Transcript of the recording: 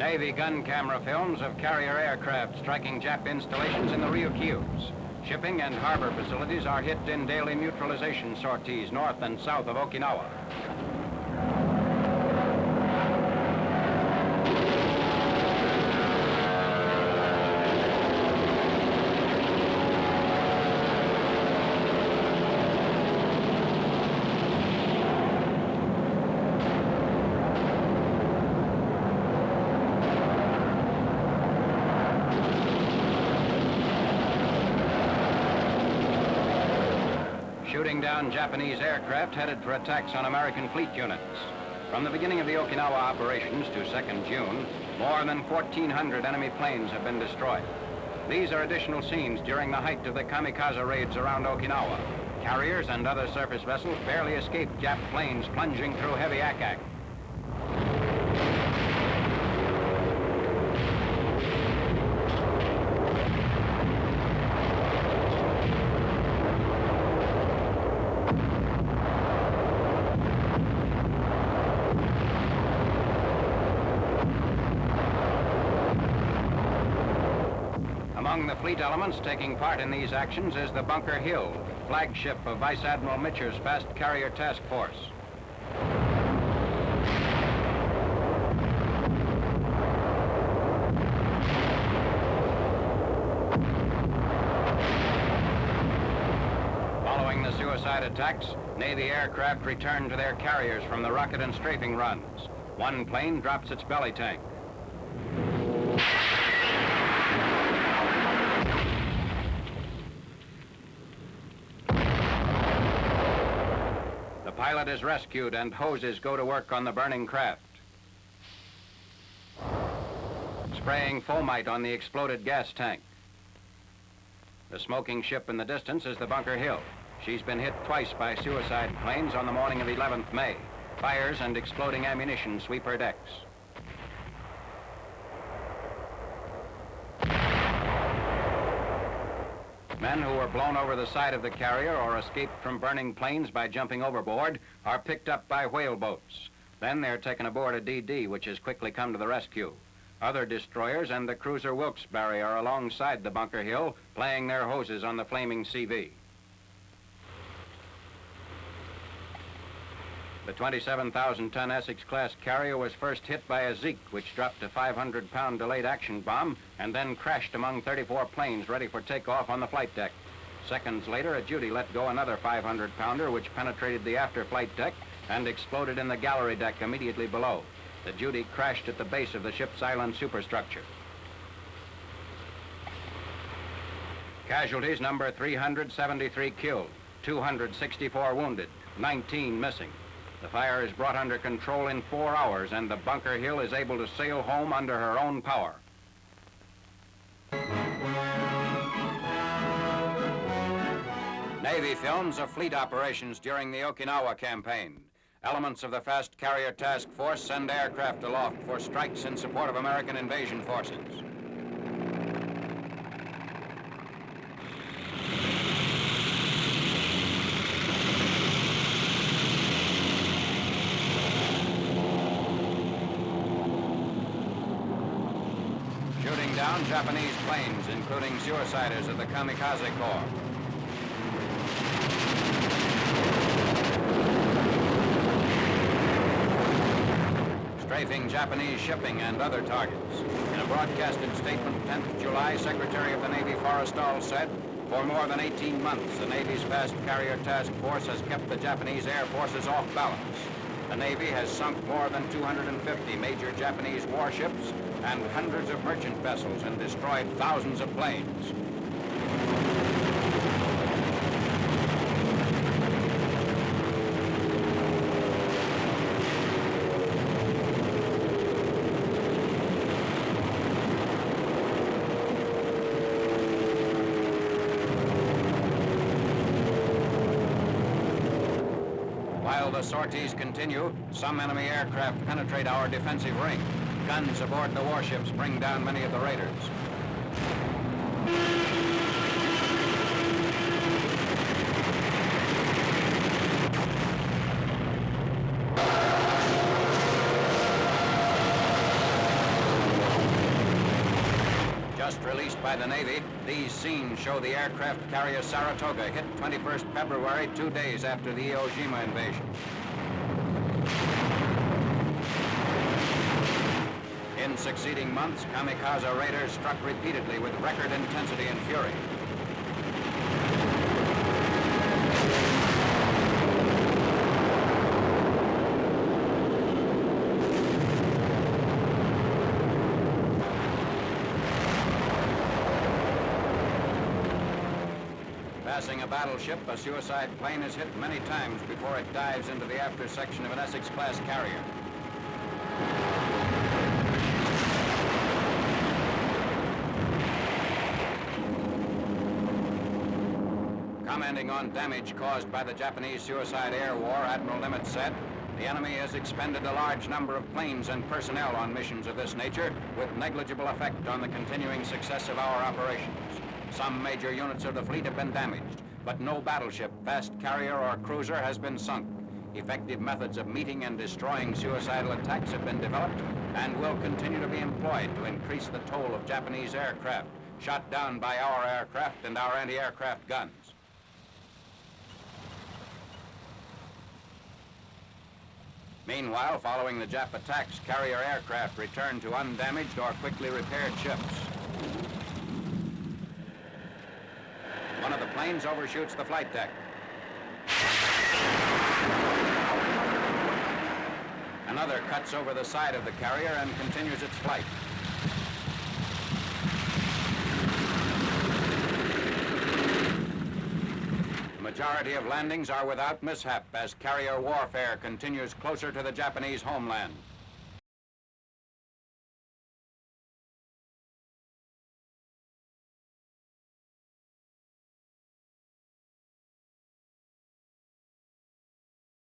Navy gun camera films of carrier aircraft striking Jap installations in the Ryukyus. Shipping and harbor facilities are hit in daily neutralization sorties north and south of Okinawa. Shooting down Japanese aircraft headed for attacks on American fleet units. From the beginning of the Okinawa operations to 2nd June, more than 1,400 enemy planes have been destroyed. These are additional scenes during the height of the Kamikaze raids around Okinawa. Carriers and other surface vessels barely escaped Jap planes plunging through heavy ack-ack. Among the fleet elements taking part in these actions is the Bunker Hill, flagship of Vice Admiral Mitcher's Fast Carrier Task Force. Following the suicide attacks, Navy aircraft returned to their carriers from the rocket and strafing runs. One plane drops its belly tank. The pilot is rescued and hoses go to work on the burning craft. Spraying fomite on the exploded gas tank. The smoking ship in the distance is the Bunker Hill. She's been hit twice by suicide planes on the morning of 11th May. Fires and exploding ammunition sweep her decks. Men who were blown over the side of the carrier or escaped from burning planes by jumping overboard are picked up by whale boats. Then they're taken aboard a DD, which has quickly come to the rescue. Other destroyers and the cruiser Wilkes-Barre are alongside the Bunker Hill, playing their hoses on the flaming CV. The 27,000-ton Essex-class carrier was first hit by a Zeke, which dropped a 500-pound delayed action bomb and then crashed among 34 planes ready for takeoff on the flight deck. Seconds later, a Judy let go another 500-pounder, which penetrated the after-flight deck and exploded in the gallery deck immediately below. The Judy crashed at the base of the ship's island superstructure. Casualties number 373 killed, 264 wounded, 19 missing. The fire is brought under control in 4 hours, and the Bunker Hill is able to sail home under her own power. Navy films of fleet operations during the Okinawa campaign. Elements of the Fast Carrier Task Force send aircraft aloft for strikes in support of American invasion forces. Shooting down Japanese planes, including suiciders of the Kamikaze Corps. Strafing Japanese shipping and other targets. In a broadcasted statement 10th July, Secretary of the Navy Forrestal said, for more than 18 months, the Navy's Fast Carrier Task Force has kept the Japanese air forces off balance. The Navy has sunk more than 250 major Japanese warships and hundreds of merchant vessels and destroyed thousands of planes. While the sorties continue, some enemy aircraft penetrate our defensive ring. Guns aboard the warships bring down many of the raiders. Just released by the Navy, these scenes show the aircraft carrier Saratoga hit 21st February, 2 days after the Iwo Jima invasion. In succeeding months, Kamikaze raiders struck repeatedly with record intensity and fury. Passing a battleship, a suicide plane is hit many times before it dives into the after section of an Essex-class carrier. Commenting on damage caused by the Japanese suicide air war, Admiral Nimitz said, "The enemy has expended a large number of planes and personnel on missions of this nature, with negligible effect on the continuing success of our operations. Some major units of the fleet have been damaged, but no battleship, fast carrier, or cruiser has been sunk. Effective methods of meeting and destroying suicidal attacks have been developed and will continue to be employed to increase the toll of Japanese aircraft shot down by our aircraft and our anti-aircraft guns." Meanwhile, following the Jap attacks, carrier aircraft returned to undamaged or quickly repaired ships. One of the planes overshoots the flight deck. Another cuts over the side of the carrier and continues its flight. The majority of landings are without mishap as carrier warfare continues closer to the Japanese homeland.